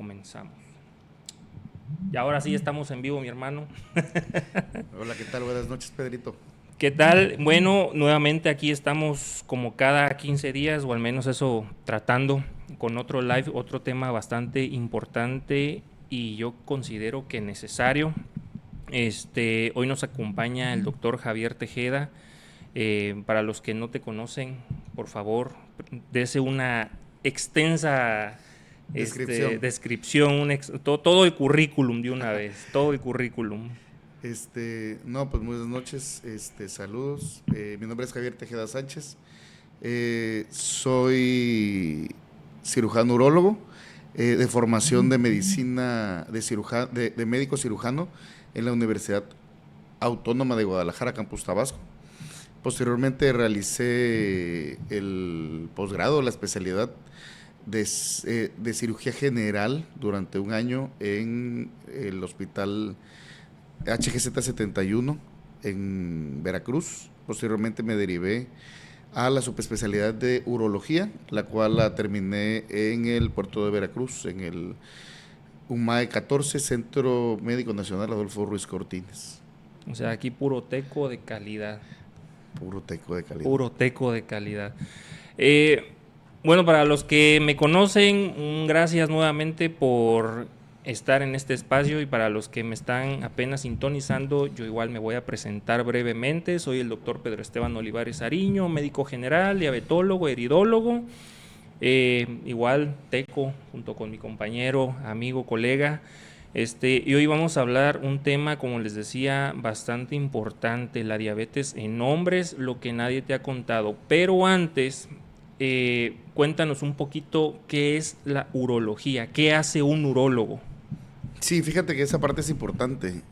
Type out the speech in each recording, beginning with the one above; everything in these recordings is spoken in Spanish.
comenzamos. Y ahora sí estamos en vivo, mi hermano. Hola, ¿qué tal? Buenas noches, Pedrito. ¿Qué tal? Bueno, nuevamente aquí estamos como cada 15 días, o al menos eso, tratando con otro live, otro tema bastante importante y yo considero que necesario. Hoy nos acompaña el doctor Javier Tejeda. Para los que no te conocen, por favor, dese una extensa descripción, todo el currículum de una vez, todo el currículum. No, pues buenas noches, saludos. Mi nombre es Javier Tejeda Sánchez. Soy cirujano urólogo, de formación de medicina, de médico cirujano en la Universidad Autónoma de Guadalajara, Campus Tabasco. Posteriormente realicé el posgrado, la especialidad de cirugía general durante un año en el hospital HGZ 71 en Veracruz. Posteriormente me derivé a la subespecialidad de urología, la cual la terminé en el puerto de Veracruz, en el UMAE 14, Centro Médico Nacional Adolfo Ruiz Cortines. O sea, aquí puro teco de calidad. Puro teco de calidad. Puro teco de calidad. Bueno, para los que me conocen, gracias nuevamente por estar en este espacio, y para los que me están apenas sintonizando, yo igual me voy a presentar brevemente. Soy el doctor Pedro Esteban Olivares Ariño, médico general, diabetólogo, heridólogo, igual teco, junto con mi compañero, amigo, colega. Y hoy vamos a hablar un tema, como les decía, bastante importante, la diabetes en hombres, lo que nadie te ha contado. Pero antes, cuéntanos un poquito qué es la urología, qué hace un urólogo. Sí, fíjate que esa parte es importante,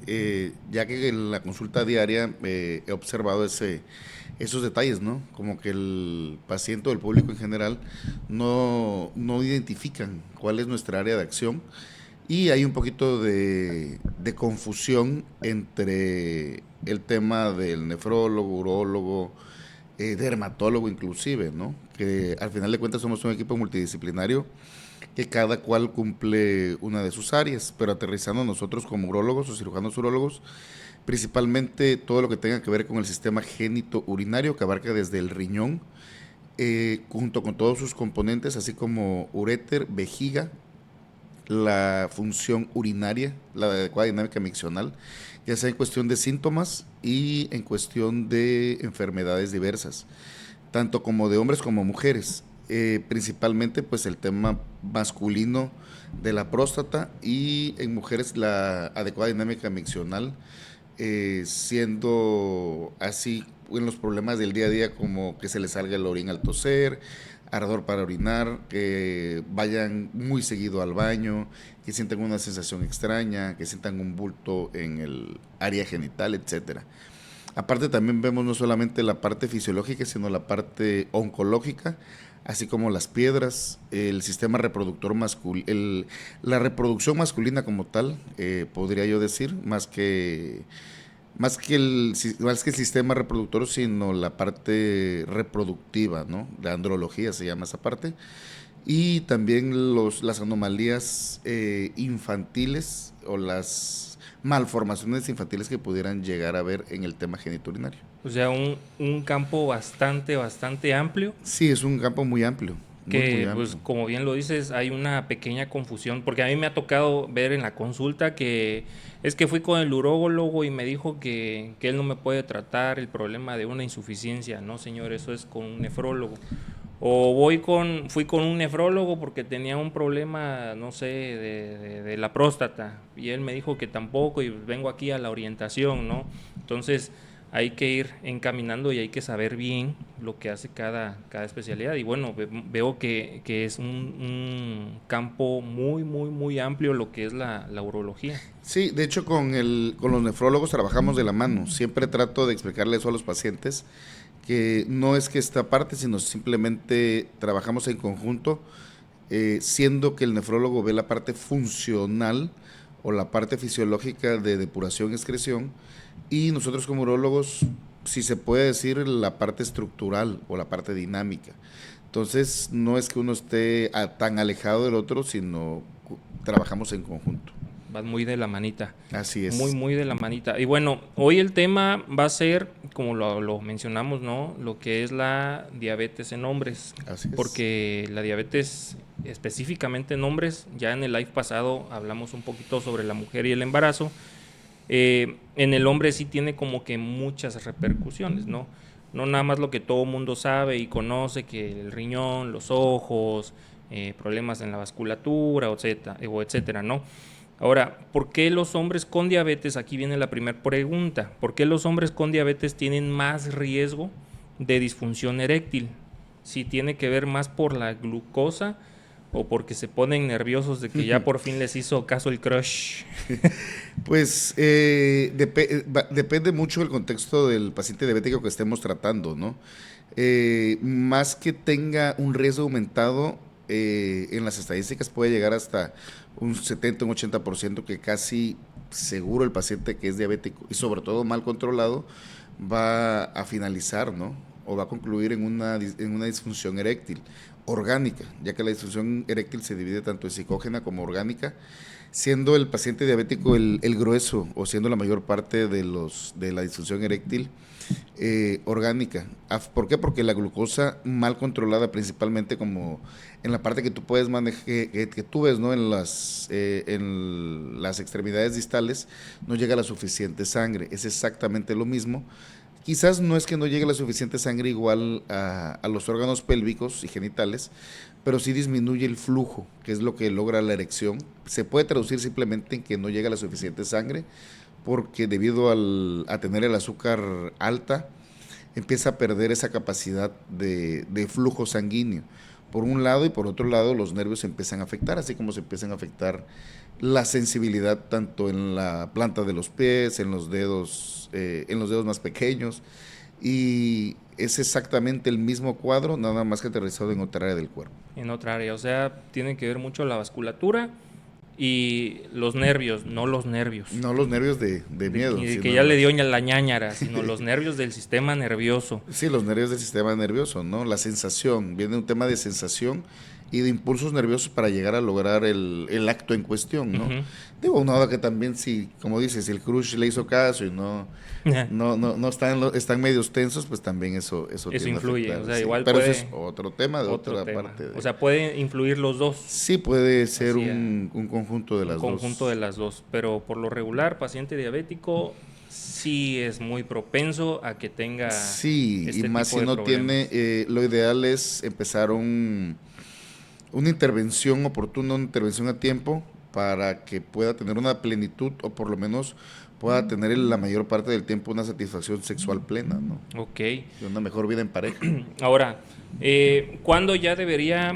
ya que en la consulta diaria he observado esos detalles, ¿no? Como que el paciente o el público en general no identifican cuál es nuestra área de acción, y hay un poquito de confusión entre el tema del nefrólogo, urólogo, dermatólogo inclusive, ¿no? Que al final de cuentas somos un equipo multidisciplinario que cada cual cumple una de sus áreas, pero aterrizando nosotros como urólogos o cirujanos urólogos, principalmente todo lo que tenga que ver con el sistema génito-urinario, que abarca desde el riñón, junto con todos sus componentes, así como uréter, vejiga, la función urinaria, la adecuada dinámica miccional, ya sea en cuestión de síntomas y en cuestión de enfermedades diversas, tanto como de hombres como mujeres. Principalmente pues el tema masculino de la próstata, y en mujeres la adecuada dinámica miccional, siendo así en los problemas del día a día, como que se les salga el orín al toser, ardor para orinar, que vayan muy seguido al baño, que sientan una sensación extraña, que sientan un bulto en el área genital, etcétera. Aparte también vemos no solamente la parte fisiológica, sino la parte oncológica, así como las piedras, el sistema reproductor masculino, la reproducción masculina como tal, podría yo decir, más que el sistema reproductor, sino la parte reproductiva, ¿no? La andrología se llama esa parte. Y también las anomalías infantiles, o las malformaciones infantiles que pudieran llegar a haber en el tema geniturinario. O sea, un campo bastante amplio. Sí, es un campo muy amplio, muy Que pues amplio. como bien lo dices, hay una pequeña confusión, porque a mí me ha tocado ver en la consulta que es que fui con el urólogo y me dijo que él no me puede tratar el problema de una insuficiencia. No, señor, eso es con un nefrólogo. O fui con un nefrólogo porque tenía un problema, no sé, de la próstata, y él me dijo que tampoco, y vengo aquí a la orientación, ¿no? Entonces hay que ir encaminando y hay que saber bien lo que hace cada especialidad. Y bueno, veo que es un campo muy amplio lo que es la urología. Sí, de hecho con los nefrólogos trabajamos de la mano. Siempre trato de explicarle eso a los pacientes, que no es que esta parte, sino simplemente trabajamos en conjunto, siendo que el nefrólogo ve la parte funcional o la parte fisiológica de depuración y excreción, y nosotros como urólogos, si se puede decir, la parte estructural o la parte dinámica. Entonces, no es que uno esté tan alejado del otro, sino trabajamos en conjunto. Van muy de la manita. Así es. Muy, muy de la manita. Y bueno, hoy el tema va a ser, como lo mencionamos, ¿no? Lo que es la diabetes en hombres. Así es. Porque la diabetes, específicamente en hombres, ya en el live pasado hablamos un poquito sobre la mujer y el embarazo. En el hombre sí tiene como que muchas repercusiones, ¿no? No nada más lo que todo mundo sabe y conoce, que el riñón, los ojos, problemas en la vasculatura, etcétera, ¿no? Ahora, ¿por qué los hombres con diabetes? Aquí viene la primera pregunta. ¿Por qué los hombres con diabetes tienen más riesgo de disfunción eréctil? Si tiene que ver más por la glucosa o porque se ponen nerviosos de que ya por fin les hizo caso el crush. Pues depende mucho del contexto del paciente diabético que estemos tratando, ¿no? Más que tenga un riesgo aumentado, en las estadísticas puede llegar hasta un 70, un 80%, que casi seguro el paciente que es diabético y sobre todo mal controlado va a finalizar, ¿no? O va a concluir en una disfunción eréctil orgánica, ya que la disfunción eréctil se divide tanto en psicógena como orgánica, siendo el paciente diabético el grueso, o siendo la mayor parte de la disfunción eréctil orgánica. ¿Por qué? Porque la glucosa mal controlada, principalmente como en la parte que tú puedes manejar, que tú ves, ¿no? En las extremidades distales, no llega la suficiente sangre. Es exactamente lo mismo. Quizás no es que no llegue la suficiente sangre igual a los órganos pélvicos y genitales, pero sí disminuye el flujo, que es lo que logra la erección. Se puede traducir simplemente en que no llega la suficiente sangre, porque debido a tener el azúcar alta, empieza a perder esa capacidad de flujo sanguíneo. Por un lado, y por otro lado, los nervios se empiezan a afectar, así como se empiezan a afectar la sensibilidad tanto en la planta de los pies, en los dedos más pequeños, y es exactamente el mismo cuadro, nada más que aterrizado en otra área del cuerpo. En otra área, o sea, tiene que ver mucho la vasculatura y los nervios, no los nervios. No los nervios de miedo. Que ya le dio la ñáñara, sino los nervios del sistema nervioso. Sí, los nervios del sistema nervioso, ¿no? La sensación, viene un tema de sensación y de impulsos nerviosos para llegar a lograr el acto en cuestión, ¿no? Digo, una que también, si, como dices, si el crush le hizo caso y no están medios tensos, pues también eso influye, afectar, o sea, sí. igual pero puede, eso es otro tema de otra parte. O sea, puede influir los dos. Sí, puede ser un conjunto de las dos. Un conjunto de las dos, pero por lo regular, paciente diabético sí es muy propenso a que tenga sí, este y más tipo si de no problemas. tiene, lo ideal es empezar una intervención oportuna, una intervención a tiempo, para que pueda tener una plenitud, o por lo menos pueda tener la mayor parte del tiempo una satisfacción sexual plena, ¿no? Ok. Y una mejor vida en pareja. Ahora, ¿cuándo ya debería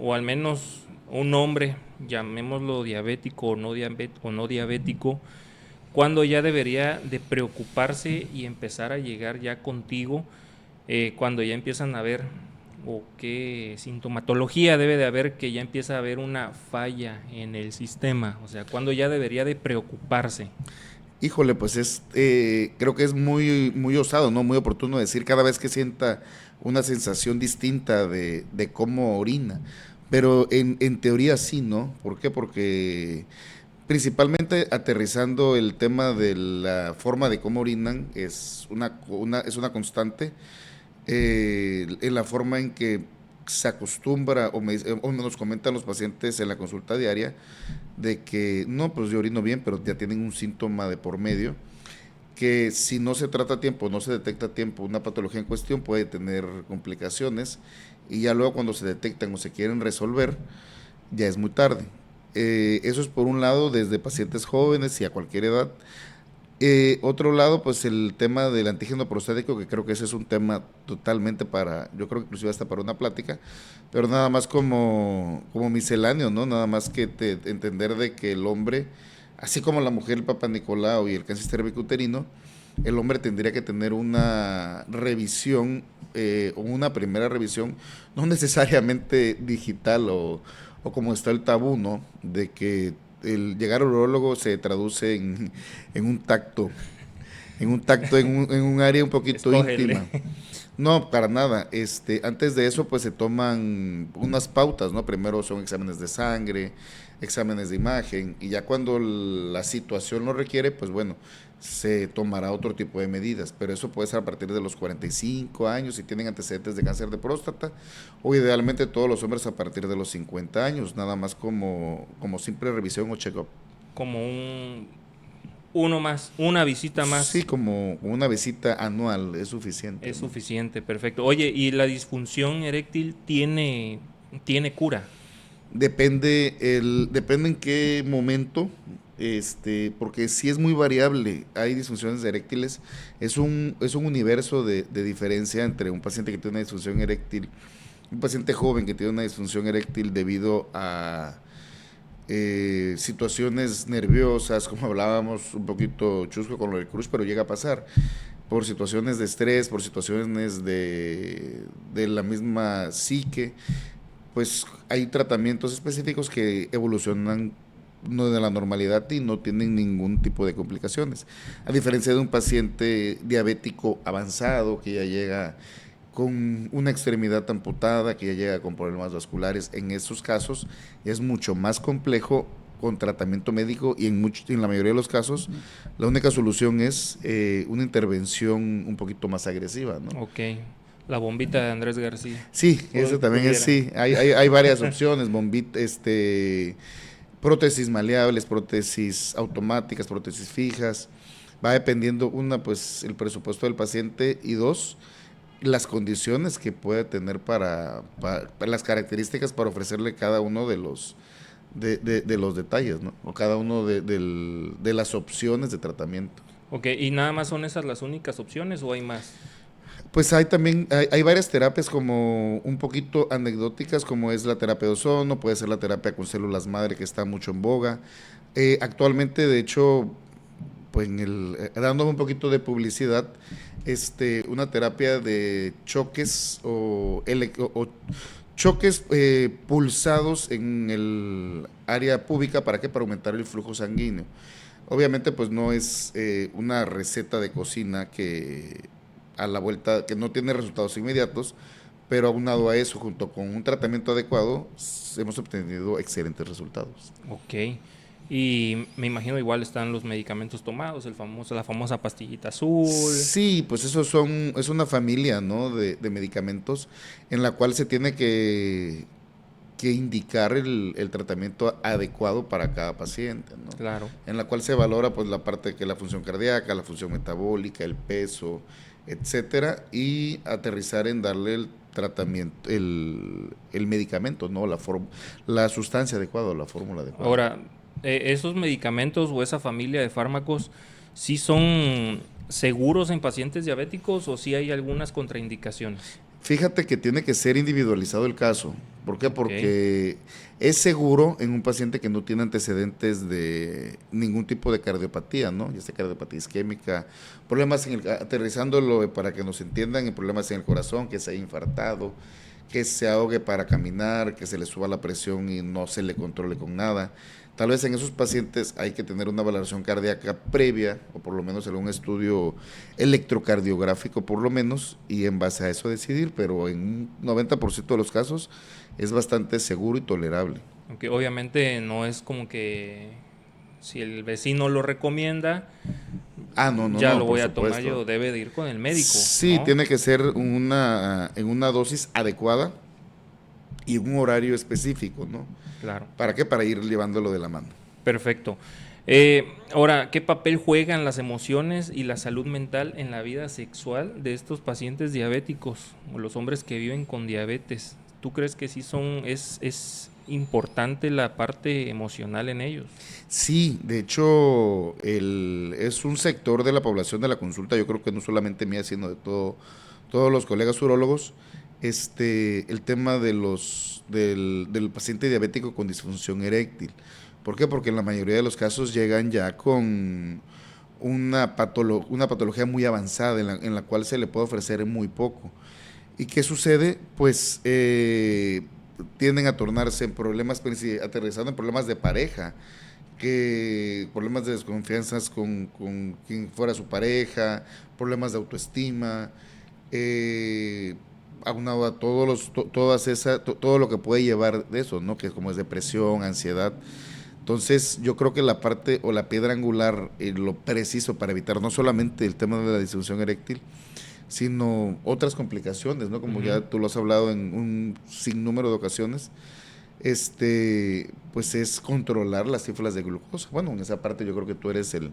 o al menos un hombre, llamémoslo diabético o no diabético, cuándo ya debería de preocuparse y empezar a llegar ya contigo, cuando ya empiezan a ver, o qué sintomatología debe de haber, que ya empieza a haber una falla en el sistema? O sea, ¿cuándo ya debería de preocuparse? Híjole, pues creo que es muy, muy osado, ¿no? Muy oportuno decir cada vez que sienta una sensación distinta de cómo orina. Pero en teoría sí, ¿no? ¿Por qué? Porque principalmente aterrizando el tema de la forma de cómo orinan es una constante, en la forma en que se acostumbra, o nos comentan los pacientes en la consulta diaria, de que no, pues yo orino bien, pero ya tienen un síntoma de por medio, que si no se trata a tiempo, no se detecta a tiempo una patología en cuestión, puede tener complicaciones, y ya luego cuando se detectan o se quieren resolver, ya es muy tarde. Eso es por un lado, desde pacientes jóvenes y a cualquier edad. Otro lado, pues el tema del antígeno prostático, que creo que ese es un tema totalmente yo creo que inclusive hasta para una plática, pero nada más como misceláneo, ¿no? Nada más que entender de que el hombre, así como la mujer, el Papa Nicolau y el cáncer cervicuterino, el hombre tendría que tener una revisión, o una primera revisión, no necesariamente digital o como está el tabú, ¿no? De que el llegar al urólogo se traduce en un tacto, en un área un poquito Escógele. íntima. No, para nada. Antes de eso, pues se toman unas pautas, ¿no? Primero son exámenes de sangre, exámenes de imagen, y ya cuando la situación lo requiere, pues bueno, se tomará otro tipo de medidas, pero eso puede ser a partir de los 45 años si tienen antecedentes de cáncer de próstata, o idealmente todos los hombres a partir de los 50 años, nada más como simple revisión o check-up. Como uno más, una visita Sí, más como una visita anual es suficiente, es ¿no? suficiente, perfecto. Oye, ¿y la disfunción eréctil tiene cura? Depende en qué momento, porque sí es muy variable. Hay disfunciones eréctiles, es un universo de diferencia entre un paciente que tiene una disfunción eréctil, un paciente joven que tiene una disfunción eréctil debido a situaciones nerviosas, como hablábamos un poquito chusco con lo del Cruz, pero llega a pasar por situaciones de estrés, por situaciones de la misma psique, pues hay tratamientos específicos que evolucionan no de la normalidad y no tienen ningún tipo de complicaciones. A diferencia de un paciente diabético avanzado que ya llega con una extremidad amputada, que ya llega con problemas vasculares, en esos casos es mucho más complejo con tratamiento médico y en la mayoría de los casos la única solución es una intervención un poquito más agresiva, ¿no? Ok, la bombita de Andrés García. Sí, eso también es, Pudiera. sí, hay varias opciones, prótesis maleables, prótesis automáticas, prótesis fijas, va dependiendo, una, pues el presupuesto del paciente y dos, las condiciones que puede tener para las características para ofrecerle cada uno de los detalles, ¿no? O cada uno de las opciones de tratamiento. Ok, ¿y nada más son esas las únicas opciones o hay más? Pues hay también, hay varias terapias como un poquito anecdóticas, como es la terapia de ozono, puede ser la terapia con células madre que está mucho en boga. Actualmente, de hecho, pues dándome un poquito de publicidad, una terapia de choques o choques pulsados en el área pública, ¿para qué? Para aumentar el flujo sanguíneo. Obviamente, pues no es una receta de cocina que a la vuelta, que no tiene resultados inmediatos, pero aunado a eso, junto con un tratamiento adecuado, hemos obtenido excelentes resultados. Ok. Y me imagino igual están los medicamentos tomados, la famosa pastillita azul. Sí, pues es una familia, ¿no? de medicamentos en la cual se tiene que indicar el tratamiento adecuado para cada paciente, ¿no? Claro. En la cual se valora pues la parte que la función cardíaca, la función metabólica, el peso, etcétera, y aterrizar en darle el tratamiento, el medicamento, ¿no? La sustancia adecuada, la fórmula adecuada. Ahora, esos medicamentos o esa familia de fármacos, ¿sí son seguros en pacientes diabéticos o sí hay algunas contraindicaciones? Fíjate que tiene que ser individualizado el caso. ¿Por qué? Ok, Porque es seguro en un paciente que no tiene antecedentes de ningún tipo de cardiopatía, ¿no? Ya sea cardiopatía isquémica, problemas aterrizándolo para que nos entiendan, en problemas en el corazón, que se haya infartado, que se ahogue para caminar, que se le suba la presión y no se le controle con nada. Tal vez en esos pacientes hay que tener una valoración cardíaca previa, o por lo menos algún estudio electrocardiográfico por lo menos, y en base a eso decidir, pero en un 90% de los casos es bastante seguro y tolerable. aunque obviamente no es como que si el vecino lo recomienda, Ah, no, no, ya no, lo por voy a tomar supuesto. yo, debe de ir con el médico, Sí, ¿no? tiene que ser en una dosis adecuada y un horario específico, ¿no? Claro. ¿Para qué? Para ir llevándolo de la mano. Perfecto. Ahora, ¿qué papel juegan las emociones y la salud mental en la vida sexual de estos pacientes diabéticos o los hombres que viven con diabetes? ¿Tú crees que sí es importante la parte emocional en ellos? Sí, de hecho, es un sector de la población de la consulta, yo creo que no solamente mía, sino de todos los colegas urólogos, el tema del paciente diabético con disfunción eréctil. ¿Por qué? Porque en la mayoría de los casos llegan ya con una patología muy avanzada en la cual se le puede ofrecer muy poco. ¿Y qué sucede? Pues tienden a tornarse en problemas, aterrizando en problemas de pareja, que problemas de desconfianzas con quien fuera su pareja, problemas de autoestima, aunado a todo lo que puede llevar de eso, ¿no? Que como es depresión, ansiedad. Entonces, yo creo que la parte o la piedra angular, lo preciso para evitar no solamente el tema de la disfunción eréctil, sino otras complicaciones, ¿no? Como ya tú lo has hablado en un sinnúmero de ocasiones, pues es controlar las cifras de glucosa. Bueno, en esa parte yo creo que tú eres el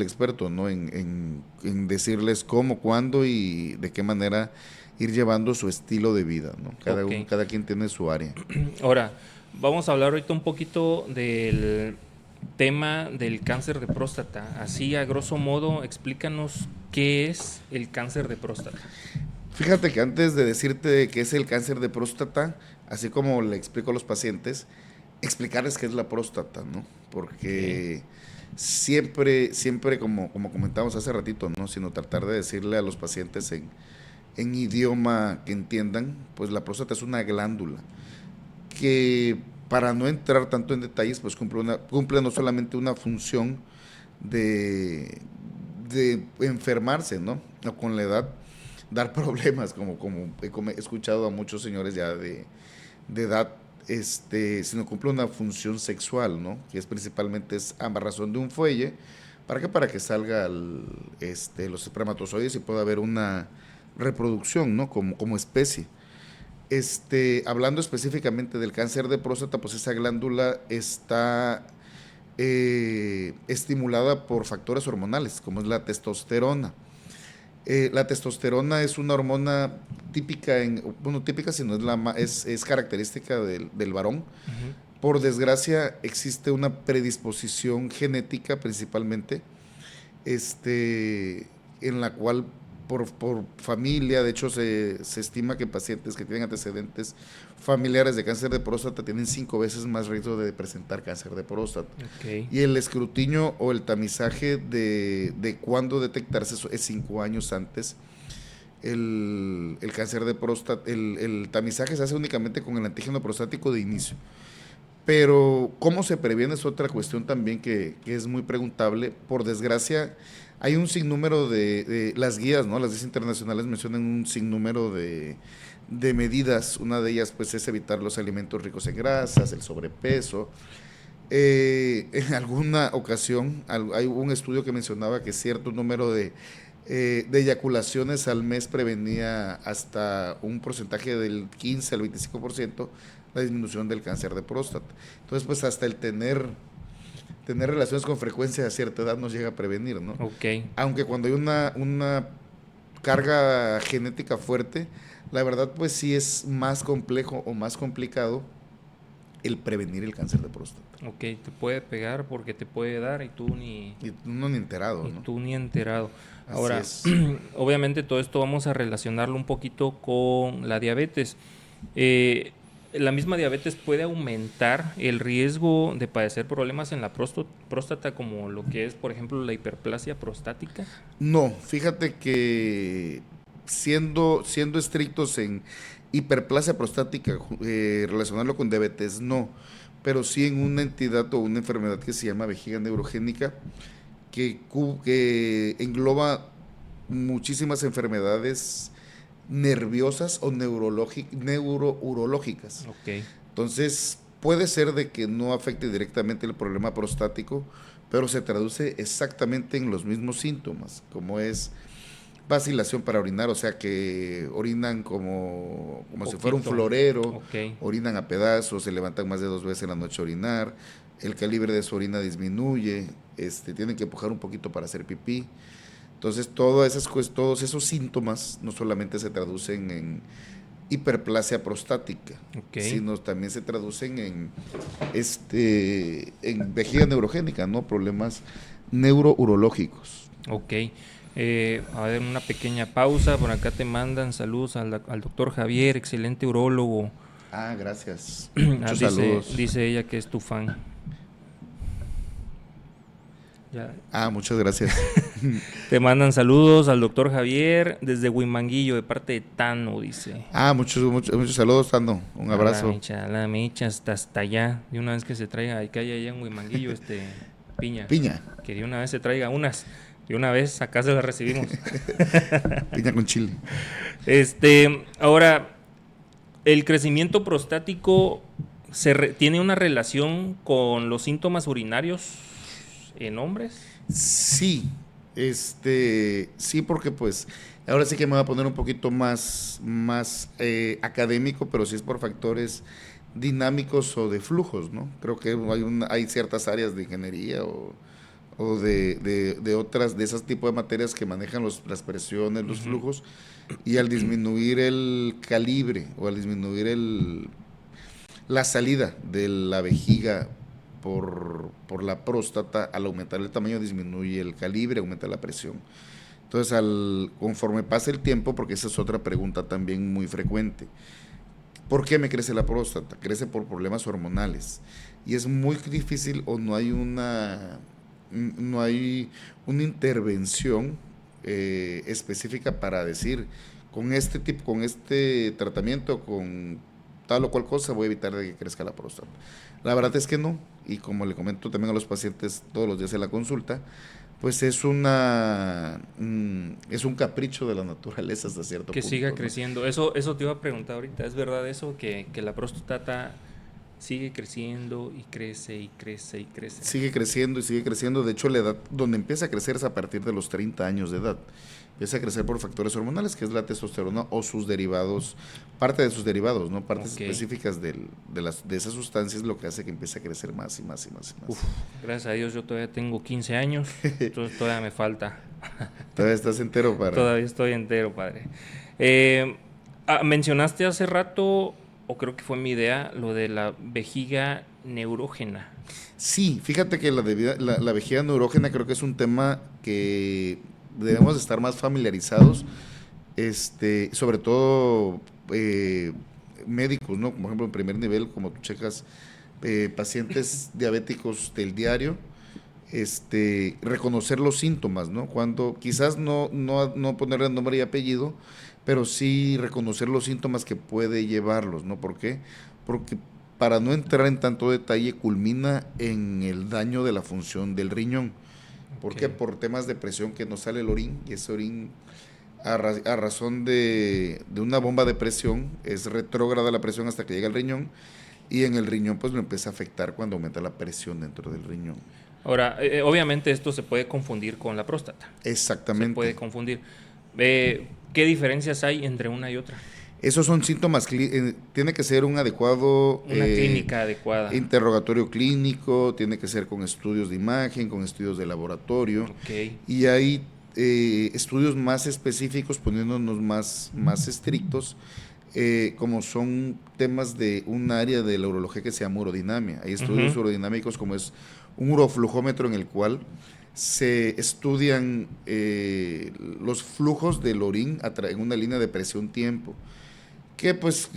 experto, ¿no? En decirles cómo, cuándo y de qué manera ir llevando su estilo de vida, ¿no? Cada quien tiene su área. Ahora, vamos a hablar ahorita un poquito del tema del cáncer de próstata. Así, a grosso modo, explícanos qué es el cáncer de próstata. Fíjate que antes de decirte qué es el cáncer de próstata, así como le explico a los pacientes, explicarles qué es la próstata, ¿no? Porque siempre, como comentamos hace ratito, ¿no? Sino tratar de decirle a los pacientes en idioma que entiendan, pues la próstata es una glándula que, para no entrar tanto en detalles, pues cumple no solamente una función de enfermarse, ¿no? O con la edad dar problemas, como he escuchado a muchos señores ya de edad, sino cumple una función sexual, ¿no? Que es principalmente a razón de un fuelle. ¿Para qué? Para que salga los espermatozoides y pueda haber una reproducción, ¿no? Como especie. Hablando específicamente del cáncer de próstata, pues esa glándula está estimulada por factores hormonales, como es la testosterona. La testosterona es una hormona típica, típica, sino es característica del varón. Por desgracia, existe una predisposición genética principalmente, en la cual por familia, de hecho se estima que pacientes que tienen antecedentes familiares de cáncer de próstata tienen 5 veces más riesgo de presentar cáncer de próstata. Y el escrutinio o el tamizaje de cuándo detectarse es 5 años antes. El cáncer de próstata, el tamizaje se hace únicamente con el antígeno prostático de inicio. Pero cómo se previene es otra cuestión también que es muy preguntable. Por desgracia, hay un sinnúmero de las guías, ¿no? Las guías internacionales mencionan un sinnúmero de medidas. Una de ellas, pues, es evitar los alimentos ricos en grasas, el sobrepeso. En alguna ocasión hay un estudio que mencionaba que cierto número de eyaculaciones al mes prevenía hasta un porcentaje del 15 al 25% la disminución del cáncer de próstata. Entonces, pues, hasta el tener relaciones con frecuencia a cierta edad nos llega a prevenir, ¿no? Aunque cuando hay una carga genética fuerte, la verdad, pues sí es más complejo o más complicado el prevenir el cáncer de próstata. Te puede pegar porque te puede dar y tú ni enterado, y ¿no? tú ni enterado. Ahora, es. Obviamente todo esto vamos a relacionarlo un poquito con la diabetes. La misma diabetes puede aumentar el riesgo de padecer problemas en la próstata, como lo que es, por ejemplo, la hiperplasia prostática. No, fíjate que siendo estrictos en hiperplasia prostática, relacionarlo con diabetes, no, pero sí en una entidad o una enfermedad que se llama vejiga neurogénica, que engloba muchísimas enfermedades nerviosas o neurourológicas. Entonces, puede ser de que no afecte directamente el problema prostático, pero se traduce exactamente en los mismos síntomas, como es vacilación para orinar, o sea que orinan como si fuera un florero, orinan a pedazos, se levantan más de 2 veces en la noche a orinar, el calibre de su orina disminuye, tienen que empujar un poquito para hacer pipí. Entonces, todos esos síntomas no solamente se traducen en hiperplasia prostática, sino también se traducen en vejiga neurogénica, ¿no? Problemas neurourológicos. A ver, una pequeña pausa. Por acá te mandan saludos al doctor Javier, excelente urólogo. Gracias. Muchos saludos. Dice ella que es tu fan. Ya. Muchas gracias. Te mandan saludos al doctor Javier desde Huimanguillo, de parte de Tano, dice. Muchos saludos, Tano. Un abrazo. La mecha hasta allá. De una vez que se traiga, que haya allá en Huimanguillo, piña. Piña. Que de una vez se traiga unas. Y una vez acá se la recibimos. Piña con chile. Ahora, el crecimiento prostático tiene una relación con los síntomas urinarios en hombres. Sí, sí, porque pues ahora sí que me voy a poner un poquito más académico, pero sí es por factores dinámicos o de flujos, ¿no? Creo que hay ciertas áreas de ingeniería o de otras, de esos tipos de materias que manejan las presiones, los flujos, y al disminuir el calibre o al disminuir la salida de la vejiga por la próstata, al aumentar el tamaño disminuye el calibre, aumenta la presión. Entonces, conforme pasa el tiempo, porque esa es otra pregunta también muy frecuente, ¿por qué me crece la próstata? Crece por problemas hormonales. Y es muy difícil o no hay una intervención específica para decir, con este tratamiento, con tal o cual cosa, voy a evitar de que crezca la próstata. La verdad es que no, y como le comento también a los pacientes todos los días en la consulta, pues es un capricho de la naturaleza hasta cierto punto. Que siga ¿no? creciendo. Eso te iba a preguntar ahorita. ¿Es verdad eso? Que la próstata sigue creciendo y crece y crece y crece. Sigue creciendo y sigue creciendo. De hecho, la edad donde empieza a crecer es a partir de los 30 años de edad. Empieza a crecer por factores hormonales, que es la testosterona o sus derivados, parte de sus derivados, ¿no? Partes específicas de esas sustancias, lo que hace que empiece a crecer más y más y más y más. Gracias a Dios yo todavía tengo 15 años, entonces todavía me falta. ¿Todavía estás entero, padre? Todavía estoy entero, padre. Mencionaste hace rato, o creo que fue mi idea, lo de la vejiga neurógena. Sí, fíjate que la vejiga neurógena creo que es un tema que debemos estar más familiarizados, sobre todo médicos, ¿no? Por ejemplo, en primer nivel, como tú checas pacientes diabéticos del diario, reconocer los síntomas, ¿no? Cuando quizás no ponerle nombre y apellido, pero sí reconocer los síntomas que puede llevarlos, ¿no? ¿Por qué? Porque para no entrar en tanto detalle, culmina en el daño de la función del riñón. ¿Por qué? Por temas de presión que no sale el orín, y ese orín, a razón de una bomba de presión, es retrógrada la presión hasta que llega al riñón, y en el riñón pues lo empieza a afectar cuando aumenta la presión dentro del riñón. Ahora, obviamente esto se puede confundir con la próstata. Exactamente. Se puede confundir. ¿Qué diferencias hay entre una y otra? Esos son síntomas, tiene que ser un adecuado... Una clínica adecuada. Interrogatorio clínico, tiene que ser con estudios de imagen, con estudios de laboratorio. Okay. Y hay estudios más específicos, poniéndonos más estrictos, como son temas de un área de la urología que se llama urodinamia. Hay estudios urodinámicos como es un uroflujómetro en el cual se estudian los flujos del orín en una línea de presión-tiempo, que pues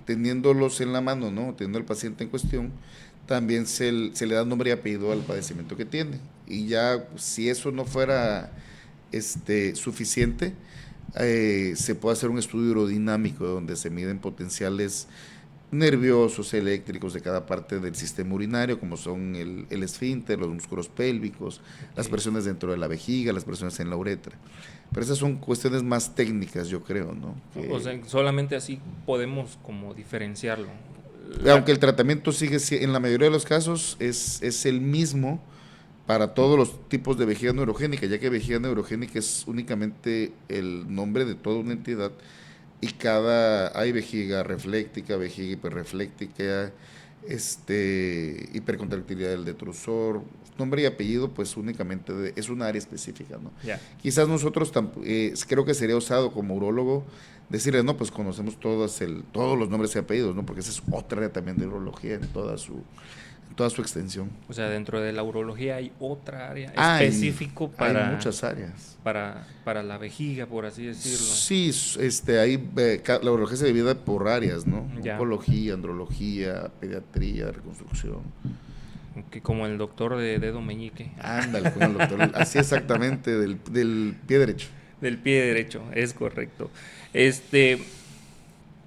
teniéndolos en la mano, ¿no? Teniendo al paciente en cuestión, también se le da nombre y apellido al padecimiento que tiene. Y ya, si eso no fuera suficiente, se puede hacer un estudio urodinámico donde se miden potenciales nerviosos, eléctricos de cada parte del sistema urinario, como son el esfínter, los músculos pélvicos, las presiones dentro de la vejiga, las presiones en la uretra. Pero esas son cuestiones más técnicas, yo creo, ¿no? O sea, solamente así podemos como diferenciarlo. Aunque el tratamiento sigue, en la mayoría de los casos, es el mismo para todos los tipos de vejiga neurogénica, ya que vejiga neurogénica es únicamente el nombre de toda una entidad, y hay vejiga refléctica, vejiga hiperrefléctica, hipercontractilidad del detrusor, nombre y apellido, pues únicamente es una área específica, ¿no? Yeah. Quizás nosotros creo que sería usado como urólogo decirle, no, pues conocemos todos los nombres y apellidos, ¿no? Porque esa es otra área también de urología en toda su extensión. O sea, dentro de la urología hay otra área específico para... Hay muchas áreas. Para la vejiga, por así decirlo. Sí, la urología se divide por áreas, ¿no? Ya. Oncología, andrología, pediatría, reconstrucción. Que como el doctor de dedo meñique. Ándale, con el doctor. Así exactamente, del pie derecho. Del pie derecho, es correcto.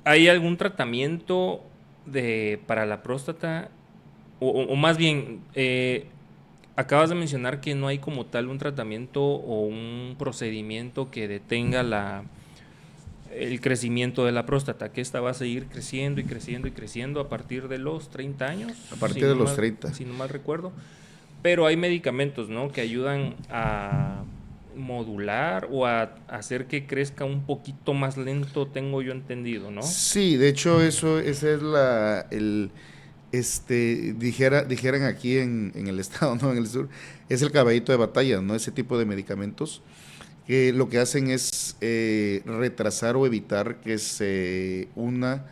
¿Hay algún tratamiento para la próstata? O más bien, acabas de mencionar que no hay como tal un tratamiento o un procedimiento que detenga el crecimiento de la próstata, que esta va a seguir creciendo y creciendo y creciendo a partir de los 30 años, A partir de los 30. si no mal recuerdo. Pero hay medicamentos, ¿no?, que ayudan a modular o a hacer que crezca un poquito más lento, tengo yo entendido, ¿no? Sí, de hecho esa es dijeran aquí en el estado, ¿no? En el sur, es el caballito de batalla, ¿no? Ese tipo de medicamentos que lo que hacen es retrasar o evitar que se una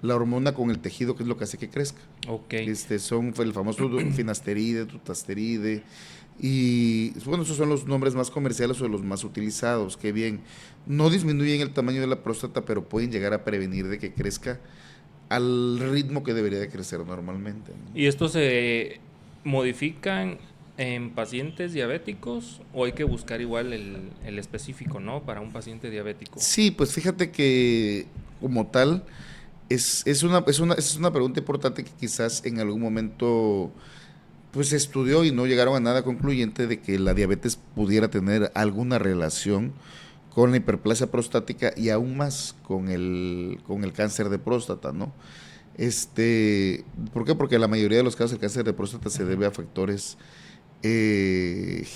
la hormona con el tejido, que es lo que hace que crezca. Ok. Son el famoso finasteride, dutasteride, y bueno, esos son los nombres más comerciales o los más utilizados, que bien, no disminuyen el tamaño de la próstata, pero pueden llegar a prevenir de que crezca al ritmo que debería de crecer normalmente, ¿no? ¿Y estos se modifican en pacientes diabéticos o hay que buscar igual el específico, ¿no?, para un paciente diabético? Sí, pues fíjate que como tal es una pregunta importante que quizás en algún momento pues se estudió y no llegaron a nada concluyente de que la diabetes pudiera tener alguna relación con la hiperplasia prostática y aún más con el cáncer de próstata, ¿no? ¿Por qué? Porque la mayoría de los casos del cáncer de próstata se debe a factores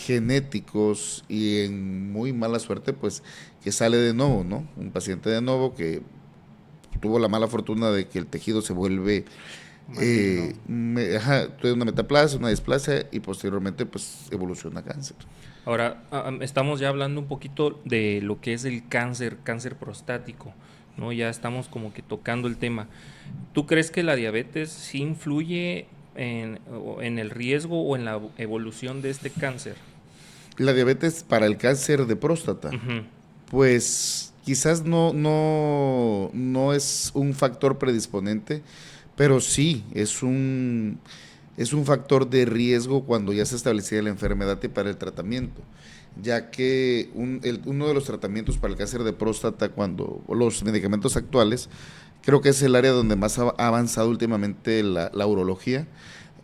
genéticos y en muy mala suerte, pues que sale de nuevo, ¿no? Un paciente de nuevo que tuvo la mala fortuna de que el tejido se vuelve tuve una metaplasia, una displasia y posteriormente pues evoluciona a cáncer. Ahora, estamos ya hablando un poquito de lo que es el cáncer prostático, ¿no? Ya estamos como que tocando el tema. ¿Tú crees que la diabetes sí influye en el riesgo o en la evolución de este cáncer? La diabetes para el cáncer de próstata, Ujú. pues quizás no es un factor predisponente, pero sí es un factor de riesgo cuando ya se establecida la enfermedad y para el tratamiento, ya que uno de los tratamientos para el cáncer de próstata, cuando los medicamentos actuales, creo que es el área donde más ha avanzado últimamente la urología,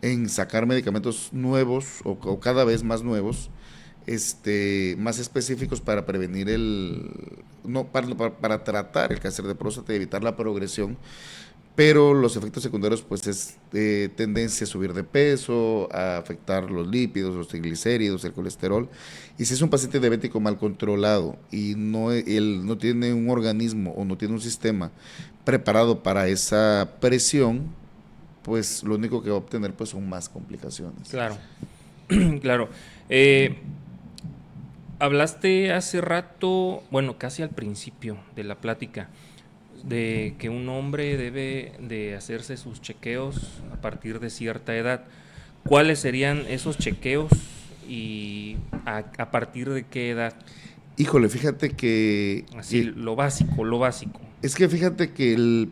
en sacar medicamentos nuevos o cada vez más nuevos, más específicos para prevenir no, para tratar el cáncer de próstata y evitar la progresión, pero los efectos secundarios pues es tendencia a subir de peso, a afectar los lípidos, los triglicéridos, el colesterol, y si es un paciente diabético mal controlado y él no tiene un organismo o no tiene un sistema preparado para esa presión, pues lo único que va a obtener pues son más complicaciones. Claro, claro. Hablaste hace rato, bueno, casi al principio de la plática, de que un hombre debe de hacerse sus chequeos a partir de cierta edad. ¿Cuáles serían esos chequeos y a partir de qué edad? Híjole, fíjate que Así, lo básico, lo básico. es que fíjate que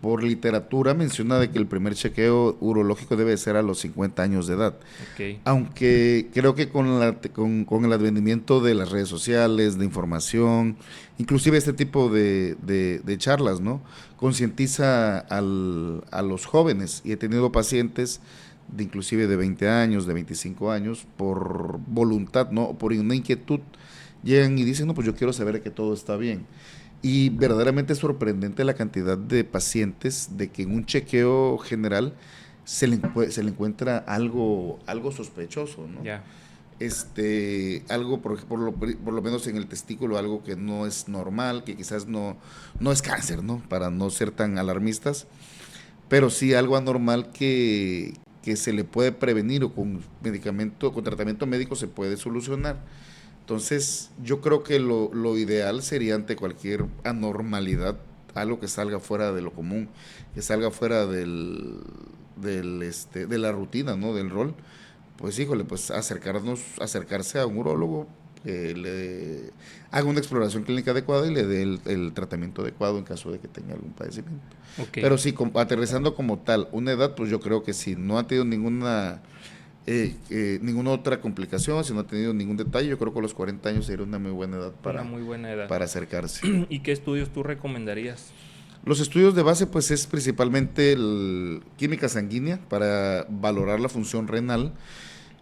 por literatura menciona de que el primer chequeo urológico debe ser a los 50 años de edad. Okay. Aunque creo que con el advenimiento de las redes sociales, de información, inclusive este tipo de charlas, ¿no? Concientiza a los jóvenes, y he tenido pacientes de inclusive de 20 años, de 25 años, por voluntad, ¿no? Por una inquietud, llegan y dicen, no, pues yo quiero saber que todo está bien. Y verdaderamente es sorprendente la cantidad de pacientes de que en un chequeo general se le encuentra algo sospechoso, ¿no? Ya. Algo por lo menos en el testículo, algo que no es normal, que quizás no es cáncer, ¿no? Para no ser tan alarmistas, pero sí algo anormal que se le puede prevenir o con medicamento, con tratamiento médico se puede solucionar. Entonces, yo creo que lo ideal sería ante cualquier anormalidad, algo que salga fuera de lo común, que salga fuera de la rutina, ¿no? Del rol, pues híjole, pues acercarse a un urólogo que le haga una exploración clínica adecuada y le dé el tratamiento adecuado en caso de que tenga algún padecimiento. Okay. Pero sí, aterrizando como tal, una edad, pues yo creo que si no ha tenido ninguna otra complicación, si no ha tenido ningún detalle, yo creo que a los 40 años sería una muy buena edad para acercarse. ¿Y qué estudios tú recomendarías? Los estudios de base pues es principalmente química sanguínea para valorar la función renal,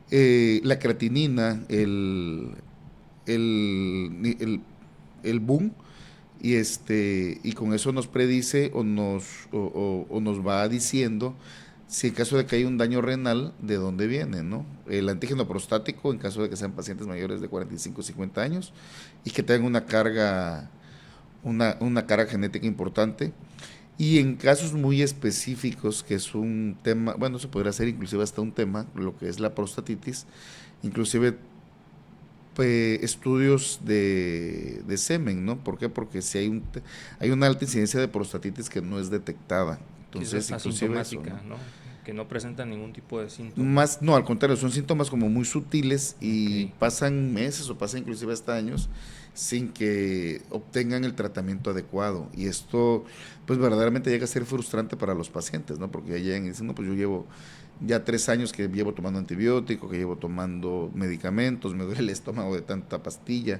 la creatinina, el boom, y con eso nos predice o nos va diciendo si en caso de que haya un daño renal, de dónde viene, ¿no? El antígeno prostático, en caso de que sean pacientes mayores de 45 o 50 años y que tengan una carga genética importante. Y en casos muy específicos, que es un tema, bueno, se podría hacer inclusive hasta un tema, lo que es la prostatitis, inclusive estudios de semen, ¿no? ¿Por qué? Porque si hay una alta incidencia de prostatitis que no es detectada. Entonces, es inclusive asintomática, eso, ¿no? ¿no? Que no presenta ningún tipo de síntoma. Más, no, al contrario, son síntomas como muy sutiles y Ok. pasan meses o pasan inclusive hasta años sin que obtengan el tratamiento adecuado. Y esto, pues verdaderamente llega a ser frustrante para los pacientes, ¿no? Porque ya llegan y dicen, no, pues yo llevo ya 3 años que llevo tomando antibiótico, que llevo tomando medicamentos, me duele el estómago de tanta pastilla.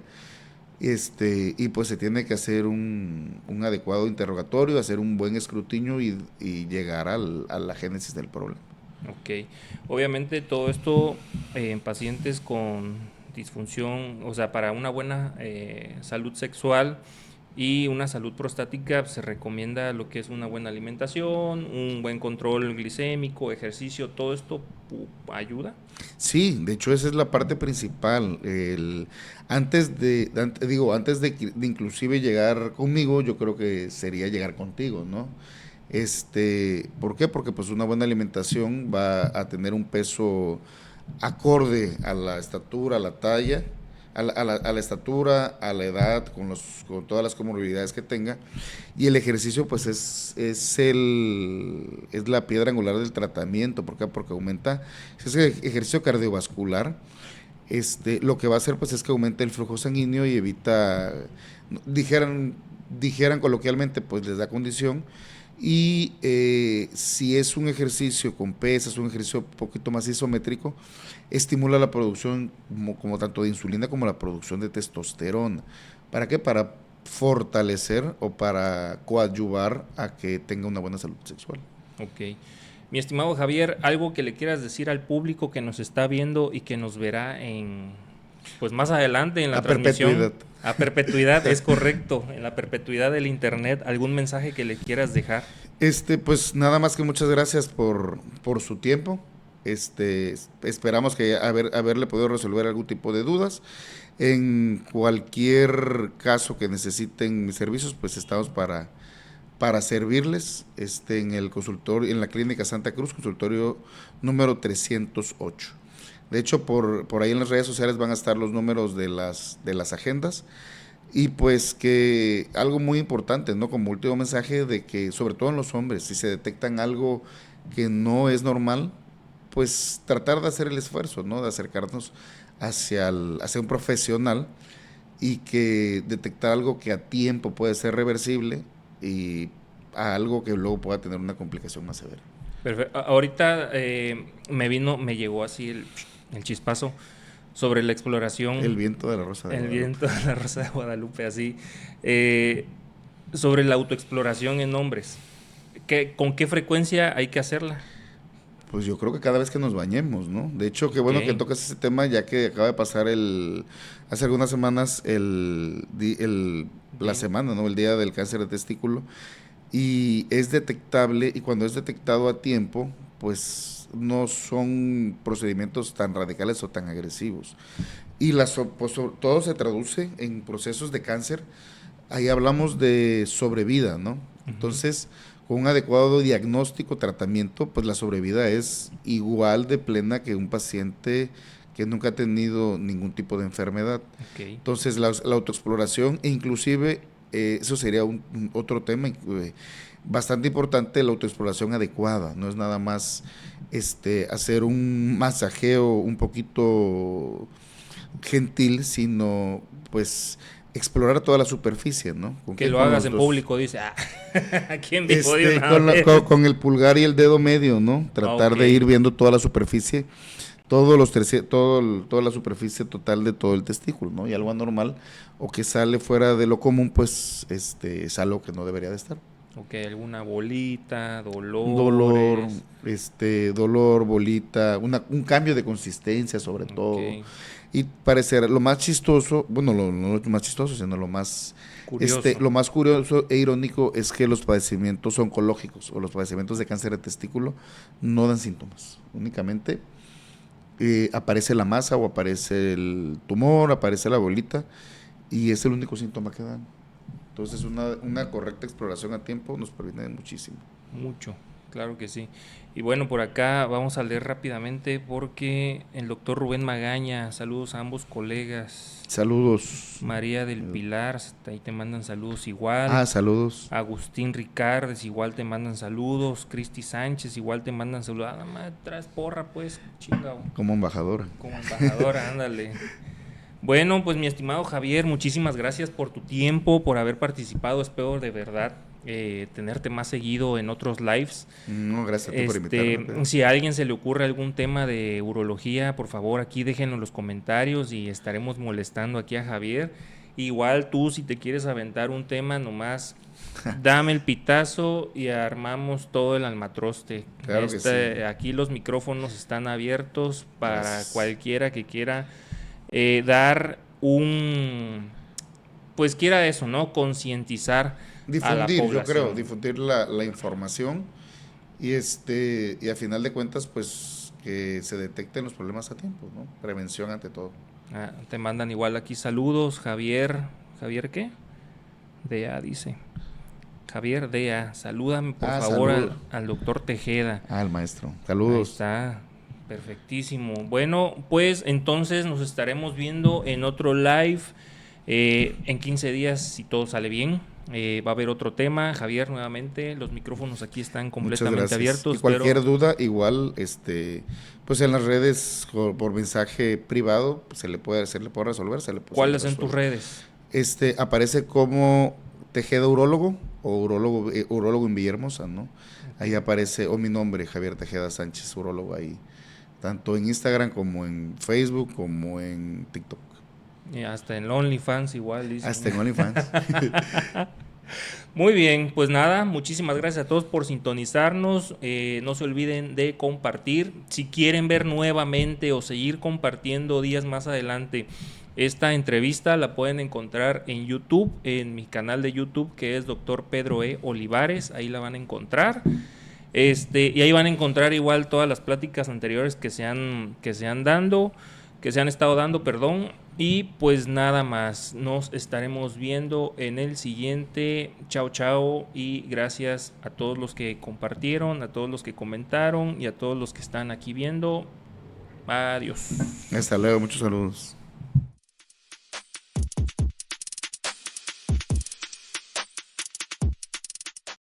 Y pues se tiene que hacer un adecuado interrogatorio, hacer un buen escrutinio y llegar a la génesis del problema. Ok. Obviamente todo esto en pacientes con disfunción, o sea, para una buena salud sexual y una salud prostática se recomienda lo que es una buena alimentación, un buen control glicémico, ejercicio, todo esto ayuda. Sí, de hecho esa es la parte principal. Antes de inclusive llegar conmigo, yo creo que sería llegar contigo, ¿no? ¿Por qué? Porque pues una buena alimentación va a tener un peso acorde a la estatura, a la talla, a la estatura, a la edad, con todas las comorbilidades que tenga. Y el ejercicio, pues, es la piedra angular del tratamiento. ¿Por qué? Porque aumenta, si es ejercicio cardiovascular, lo que va a hacer, pues, es que aumente el flujo sanguíneo y evita, dijeran coloquialmente, pues, les da condición. Y si es un ejercicio con pesas, un ejercicio un poquito más isométrico, estimula la producción como tanto de insulina como la producción de testosterona. ¿Para qué? Para fortalecer o para coadyuvar a que tenga una buena salud sexual. Ok. Mi estimado Javier, algo que le quieras decir al público que nos está viendo y que nos verá pues más adelante en la A transmisión. perpetuidad. A perpetuidad, es correcto, en la perpetuidad del internet, algún mensaje que le quieras dejar. Pues nada más que muchas gracias por su tiempo. Esperamos que haberle podido resolver algún tipo de dudas. En cualquier caso que necesiten mis servicios, pues estamos para servirles en el consultorio, en la Clínica Santa Cruz, consultorio número 308. De hecho, por ahí en las redes sociales van a estar los números de las agendas. Y pues que algo muy importante, ¿no? Como último mensaje de que, sobre todo en los hombres, si se detectan algo que no es normal, pues tratar de hacer el esfuerzo, ¿no? De acercarnos hacia un profesional y que detectar algo que a tiempo puede ser reversible y a algo que luego pueda tener una complicación más severa. Perfecto. Ahorita me llegó así el chispazo sobre la exploración. El viento de la Rosa de El Guadalupe. viento de la Rosa de Guadalupe, así. Sobre la autoexploración en hombres. ¿Con qué frecuencia hay que hacerla? Pues yo creo que cada vez que nos bañemos, ¿no? De hecho, qué bueno Ok. que tocas ese tema, ya que acaba de pasar hace algunas semanas la semana, ¿no? El día del cáncer de testículo. Y es detectable, y cuando es detectado a tiempo, pues no son procedimientos tan radicales o tan agresivos. Y pues, todo se traduce en procesos de cáncer. Ahí hablamos de sobrevida, ¿no? Entonces, con un adecuado diagnóstico, tratamiento, pues la sobrevida es igual de plena que un paciente que nunca ha tenido ningún tipo de enfermedad. Okay. Entonces, la autoexploración, e inclusive, eso sería otro tema bastante importante, la autoexploración adecuada. No es nada más hacer un masajeo un poquito gentil, sino pues explorar toda la superficie, ¿no? Que lo hagas en público, dice, ¿quién dijo de una vez? Con el pulgar y el dedo medio, ¿no? Tratar de ir viendo toda la superficie, toda la superficie total de todo el testículo, ¿no? Y algo anormal o que sale fuera de lo común, pues es algo que no debería de estar. Ok, alguna bolita, dolores. Dolor, bolita, un cambio de consistencia sobre todo. Ok. Y parecer lo más chistoso, bueno, no lo más chistoso, sino Curioso. lo más curioso e irónico es que los padecimientos oncológicos o los padecimientos de cáncer de testículo no dan síntomas. Únicamente aparece la masa o aparece el tumor, aparece la bolita y es el único síntoma que dan. Entonces una correcta exploración a tiempo nos previene muchísimo. Mucho, claro que sí. Y bueno, por acá vamos a leer rápidamente porque el doctor Rubén Magaña, saludos a ambos colegas. Saludos. María del Pilar, ahí te mandan saludos igual. Saludos. Agustín Ricardes, igual te mandan saludos. Cristi Sánchez, igual te mandan saludos. Nada más traes porra, pues, chingado. Como embajadora. Como embajadora, ándale. Bueno, pues mi estimado Javier, muchísimas gracias por tu tiempo, por haber participado. Espero de verdad tenerte más seguido en otros lives. No, gracias a ti por invitarme. Si a alguien se le ocurre algún tema de urología, por favor, aquí déjenlo en los comentarios y estaremos molestando aquí a Javier. Igual tú, si te quieres aventar un tema, nomás dame el pitazo y armamos todo el almatroste. Claro que sí. Aquí los micrófonos están abiertos para Gracias. cualquiera que quiera dar pues quiera eso, ¿no? Concientizar a la Difundir, yo creo, población. difundir la información y a final de cuentas, pues que se detecten los problemas a tiempo, ¿no? Prevención ante todo. Te mandan igual aquí saludos, Javier. ¿Javier qué? Dea dice. Javier Dea, salúdame por favor al doctor Tejeda. El maestro. Saludos. Ahí está. Perfectísimo. Bueno, pues entonces nos estaremos viendo en otro live en 15 días, si todo sale bien. Va a haber otro tema. Javier, nuevamente, los micrófonos aquí están completamente abiertos. Y cualquier duda, igual, pues en las redes, por mensaje privado, pues se le puede resolver. ¿Cuáles son tus redes? Aparece como Tejeda Urólogo o Urólogo en Villahermosa, ¿no? Ahí aparece, o mi nombre, Javier Tejeda Sánchez, urólogo ahí. Tanto en Instagram como en Facebook como en TikTok. Y hasta en OnlyFans igual. Dice. Hasta en OnlyFans. Muy bien, pues nada, muchísimas gracias a todos por sintonizarnos. No se olviden de compartir. Si quieren ver nuevamente o seguir compartiendo días más adelante esta entrevista, la pueden encontrar en YouTube, en mi canal de YouTube que es Dr. Pedro E. Olivares. Ahí la van a encontrar. Y ahí van a encontrar igual todas las pláticas anteriores que se han estado dando, perdón. Y pues nada más, nos estaremos viendo en el siguiente. Chao, chao, y gracias a todos los que compartieron, a todos los que comentaron y a todos los que están aquí viendo. Adiós. Hasta luego, muchos saludos.